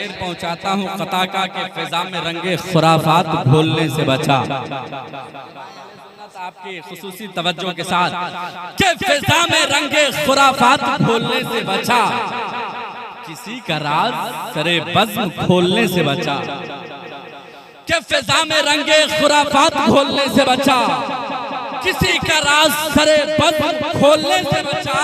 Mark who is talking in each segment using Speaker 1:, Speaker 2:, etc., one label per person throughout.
Speaker 1: शेर पहुंचाता हूँ कताका के फिजा में रंगे खुराफात घोलने से बचा। आपकी खुसूसी तवज्जो के साथ के फिजा में रंगे खुराफात घोलने से बचा, किसी का राज सरे बज़्म खोलने से बचा। के फिजा में रंगे खुराफात घोलने से बचा, किसी का राज सरे बज़्म खोलने से बचा।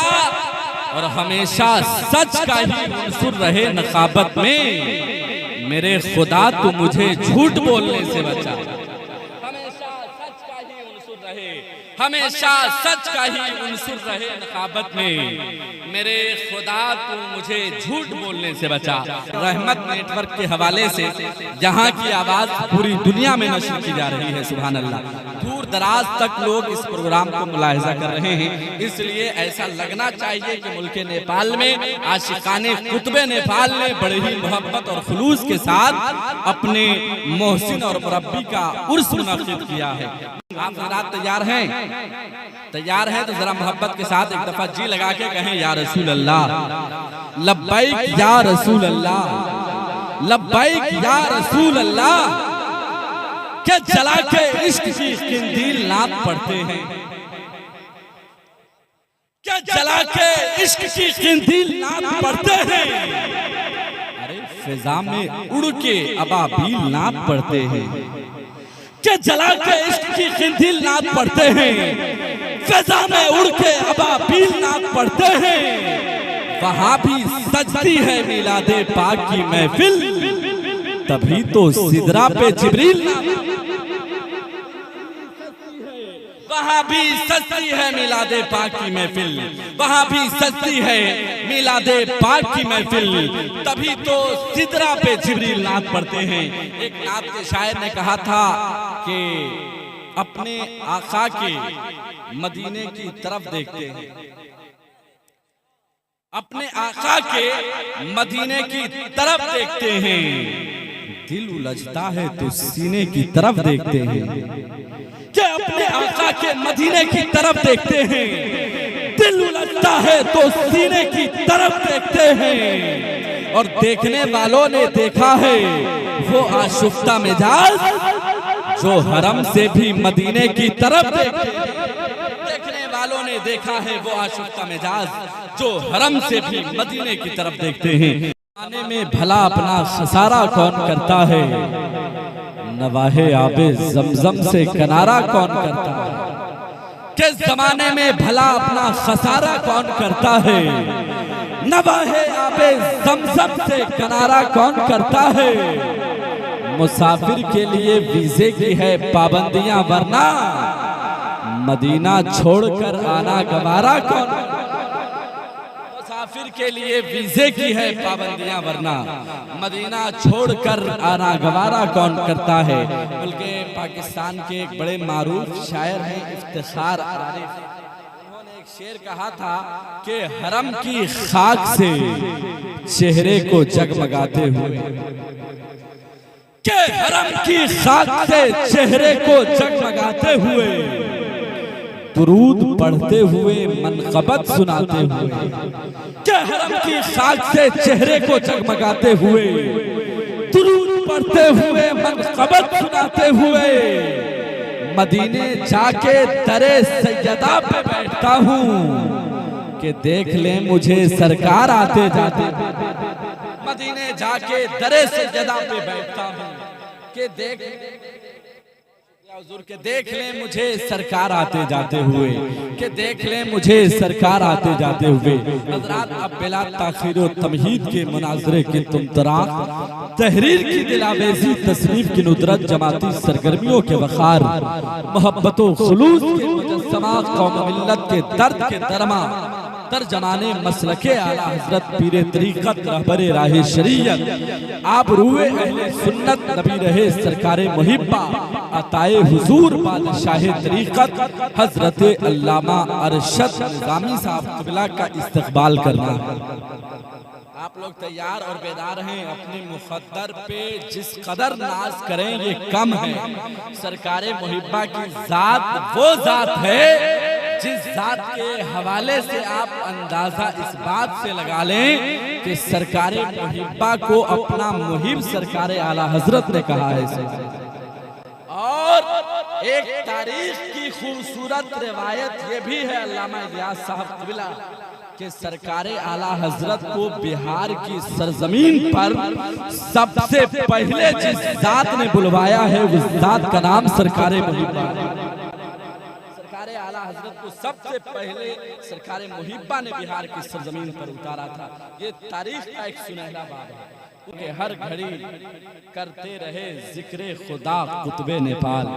Speaker 1: और हमेशा सच का ही उन्सुर रहे नकाबत में, मेरे खुदा तू मुझे झूठ बोलने से बचा। हमेशा सच का ही उन्सुर रहे नकाबत में, मेरे खुदा तू मुझे झूठ बोलने से बचा। रहमत नेटवर्क के हवाले से जहां की आवाज पूरी दुनिया में नशर की जा रही है, सुभान अल्लाह। दूर दराज तक लोग इस प्रोग्राम को मुलाहिजा कर रहे हैं, इसलिए ऐसा लगना चाहिए कि मुल्क नेपाल में आशिकाने कुतुबे नेपाल ने बड़े ही मोहब्बत और खुलूस के साथ अपने मोहसिन और मुरब्बी का उर्स मुनक़िद किया है। आप हज़रात तैयार हैं? तैयार हैं तो जरा मोहब्बत के साथ एक दफा जी लगा के कहें या रसूल अल्लाह, लब्बैक या रसूल अल्लाह, लब्बैक या रसूल अल्लाह। के जला के इश्क की किंदील नात पढ़ते हैं, क्या जला के इश्क की किंदील नात पढ़ते हैं। अरे फिजा में उड़ के अबाबील नात पढ़ते हैं, क्या जला के इश्क की किंदील नात पढ़ते हैं। फिजा में उड़ के अबाबील नात पढ़ते हैं। वहां भी सजती है मिलादे पाक की महफिल, तभी तो सिदरा पे जिब्रील। वहां भी सजती है मिलादे पाक की महफिल, वहां भी सजती है मिलादे पाक की महफिल, तभी तो सिदरा पे जिब्रील नात पढ़ते हैं। एक नात के शायर ने कहा था कि अपने आका के मदीने की तरफ देखते हैं, अपने आका के मदीने की तरफ देखते हैं। दिल उलझता है तो सीने की तरफ देखते हैं, कि अपने आका के मदीने की तरफ देखते हैं। दिल उलझता है तो सीने की तरफ देखते हैं। और देखने वालों ने देखा है वो आशुफ्ता मिजाज, जो हरम से भी मदीने की तरफ देखते हैं। देखने वालों ने देखा है वो आशुफ्ता मिजाज, जो हरम से भी मदीने की तरफ देखते हैं। आने में भला अपना खसारा कौन करता है, नवाहे आबे जमजम से किनारा कौन करता है। किस जमाने में भला अपना खसारा कौन करता है, नवाहे आबे जमजम से किनारा कौन करता है। मुसाफिर के लिए वीजे की है पाबंदियां, वरना मदीना छोड़कर आना गवारा कौन। मुसाफिर के लिए वीजे की है पाबंदियां, वरना मदीना छोड़कर आना गवारा कौन करता है। बल्कि पाकिस्तान के एक बड़े मारूफ शायर हैं इफ्तिखार आरिफ, उन्होंने एक शेर कहा था कि हरम की खाक से चेहरे को जगमगाते हुए, के हरम की खाक से चेहरे को जगमगाते हुए, दुरूद पढ़ते हुए मनक़बत सुनाते हुए, क्या हरम की खाक से चेहरे को जगमगाते हुए, दुरूद पढ़ते हुए मनक़बत सुनाते हुए, मदीने जाके दरे सैयदा पे बैठता हूँ कि देख ले मुझे सरकार आते जाते। मदीने जाके दरे सैयदा पे बैठता हूँ कि देख ले मुझे सरकार आते जाते हुए, कि देख ले मुझे सरकार आते जाते हुए। हज़रात अब बिला ताख़ीर व तमहीद के मुनाज़रे की तुमतराक, तहरीर की दिलावेज़ी, तसनीफ़ की नुदरत, जमाती सरगर्मियों के वक़ार, मोहब्बत व खुलूस के मुजस्समा, कौम मिल्लत के दर्द के दरमा, तर्जमाने मसलके आला हजरत पीरे तरीक़त रहबरे राहे शरीयत, आप रूए अहले सुन्नत, नबी रहे सरकारे मुहिब्बा, अताए हुजूर बादशाहे तरीक़त हजरत अल्लामा अरशद निज़ामी साहब क़िबला का इस्तक़बाल करना। आप लोग तैयार और बेदार हैं? अपने मुक़द्दर पे जिस कदर नाज करें ये कम है। सरकारे मुहिब्बा की ज़ात वो ज़ात है जिस ज़ात के हवाले से आप अंदाज़ा इस बात से लगा लें कि सरकारे मुहिब्बा को अपना मुहिब सरकारे आला हजरत ने कहा है। और एक तारीख की खूबसूरत रिवायत ये भी है अल्लामा इलियास साहब क़िबला कि सरकारे आला हजरत को बिहार की सरजमीन पर सबसे पहले जिस जात ने बुलवाया है उस जात का नाम सरकारे मुहिब्बा। सरकारे आला हजरत को सबसे पहले सरकारे मुहिब्बा ने बिहार की सरजमीन पर उतारा था। ये तारीख का एक सुनहरा बाब है कि हर घड़ी करते रहे जिक्रे खुदा कुतुबे नेपाल।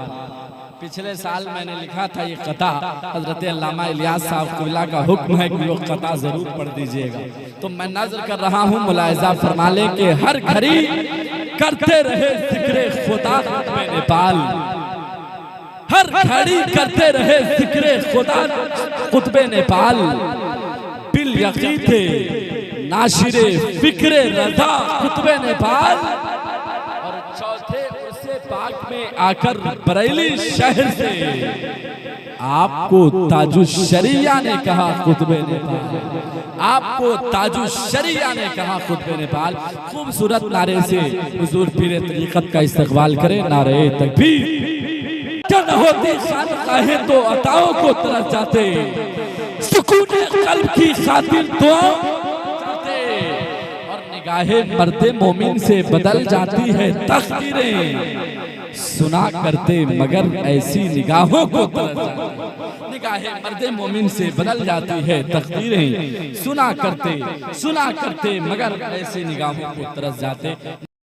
Speaker 1: पिछले साल मैंने लिखा था ये कता, हजरत अल्लामा इलियास साहब क़िबला का हुक्म है कि वो कता जरूर पढ़ दीजिएगा। तो मैं नजर कर रहा हूँ, मुलाहिजा फरमा ले कि हर घड़ी करते रहे जिक्रे खुदा कुतुबे नेपाल, हर घड़ी करते रहे जिक्रे खुदा कुतुबे नेपाल, बिल यकीन थे नाशिरे फिक्रे रजा कुतुबे नेपाल। और चौथे उर्से पाक में आकर बरेली शहर से आपको ताजुश्शरिया ने कहा कुतुबे नेपाल, आपको ताजुश्शरिया ने कहा कुतुबे नेपाल। खूबसूरत नारे से हुजूर पीर तरीक़त का इस्तक़बाल करें, नारे तकबीर। न होती खानकाहे तो अताओं को तरस जाते, सुकून कल्ब की खातिर दुआओं जाते, और निगाहे मर्दे मोमिन से बदल जाती है तकदीरें, सुना करते मगर ऐसी निगाहों को तरस जाते। निगाहे मर्दे मोमिन से बदल जाती है तकदीरें, सुना करते मगर ऐसी निगाहों को तरस जाते।